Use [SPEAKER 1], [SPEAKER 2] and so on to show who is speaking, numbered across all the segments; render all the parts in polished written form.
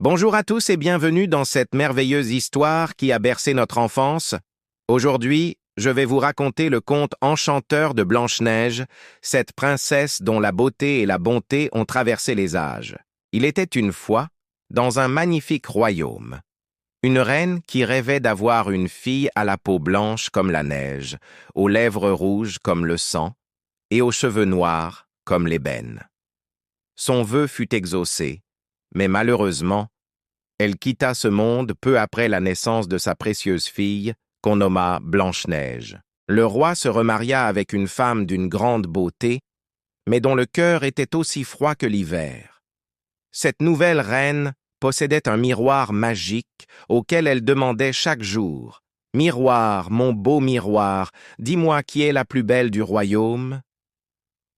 [SPEAKER 1] Bonjour à tous et bienvenue dans cette merveilleuse histoire qui a bercé notre enfance. Aujourd'hui, je vais vous raconter le conte enchanteur de Blanche-Neige, cette princesse dont la beauté et la bonté ont traversé les âges. Il était une fois, dans un magnifique royaume, une reine qui rêvait d'avoir une fille à la peau blanche comme la neige, aux lèvres rouges comme le sang, et aux cheveux noirs comme l'ébène. Son vœu fut exaucé, mais malheureusement, elle quitta ce monde peu après la naissance de sa précieuse fille, qu'on nomma Blanche-Neige. Le roi se remaria avec une femme d'une grande beauté, mais dont le cœur était aussi froid que l'hiver. Cette nouvelle reine possédait un miroir magique auquel elle demandait chaque jour « Miroir, mon beau miroir, dis-moi qui est la plus belle du royaume ?»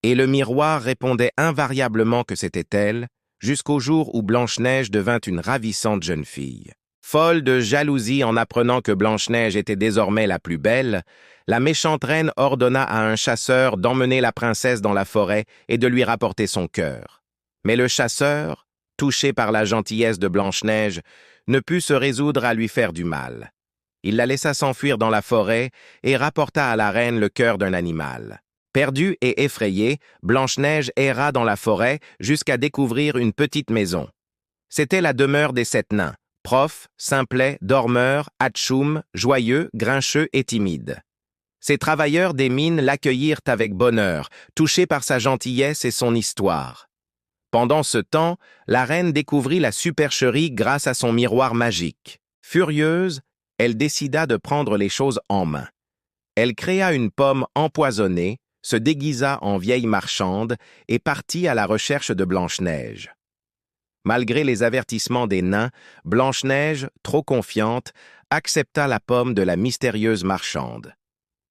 [SPEAKER 1] Et le miroir répondait invariablement que c'était elle, jusqu'au jour où Blanche-Neige devint une ravissante jeune fille. Folle de jalousie en apprenant que Blanche-Neige était désormais la plus belle, la méchante reine ordonna à un chasseur d'emmener la princesse dans la forêt et de lui rapporter son cœur. Mais le chasseur, touché par la gentillesse de Blanche-Neige, ne put se résoudre à lui faire du mal. Il la laissa s'enfuir dans la forêt et rapporta à la reine le cœur d'un animal. Perdue et effrayée, Blanche-Neige erra dans la forêt jusqu'à découvrir une petite maison. C'était la demeure des 7 nains, profs, simplets, dormeurs, atchoum, joyeux, grincheux et timides. Ces travailleurs des mines l'accueillirent avec bonheur, touchés par sa gentillesse et son histoire. Pendant ce temps, la reine découvrit la supercherie grâce à son miroir magique. Furieuse, elle décida de prendre les choses en main. Elle créa une pomme empoisonnée, se déguisa en vieille marchande et partit à la recherche de Blanche-Neige. Malgré les avertissements des nains, Blanche-Neige, trop confiante, accepta la pomme de la mystérieuse marchande.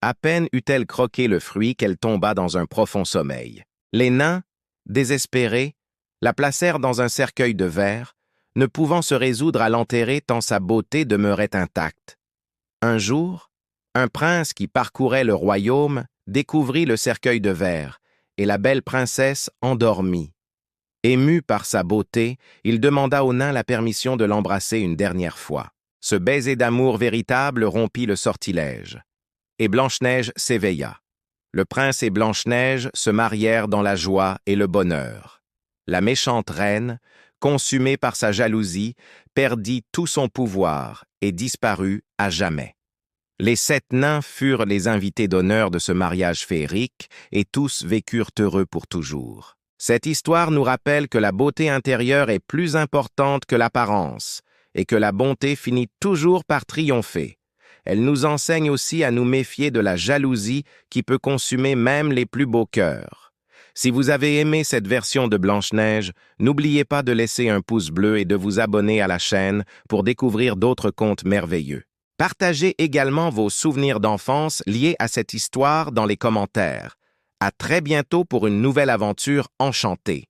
[SPEAKER 1] À peine eut-elle croqué le fruit qu'elle tomba dans un profond sommeil. Les nains, désespérés, la placèrent dans un cercueil de verre, ne pouvant se résoudre à l'enterrer tant sa beauté demeurait intacte. Un jour, un prince qui parcourait le royaume découvrit le cercueil de verre, et la belle princesse endormit. Ému par sa beauté, il demanda au nain la permission de l'embrasser une dernière fois. Ce baiser d'amour véritable rompit le sortilège, et Blanche-Neige s'éveilla. Le prince et Blanche-Neige se marièrent dans la joie et le bonheur. La méchante reine, consumée par sa jalousie, perdit tout son pouvoir et disparut à jamais. Les 7 nains furent les invités d'honneur de ce mariage féerique et tous vécurent heureux pour toujours. Cette histoire nous rappelle que la beauté intérieure est plus importante que l'apparence et que la bonté finit toujours par triompher. Elle nous enseigne aussi à nous méfier de la jalousie qui peut consumer même les plus beaux cœurs. Si vous avez aimé cette version de Blanche-Neige, n'oubliez pas de laisser un pouce bleu et de vous abonner à la chaîne pour découvrir d'autres contes merveilleux. Partagez également vos souvenirs d'enfance liés à cette histoire dans les commentaires. À très bientôt pour une nouvelle aventure enchantée.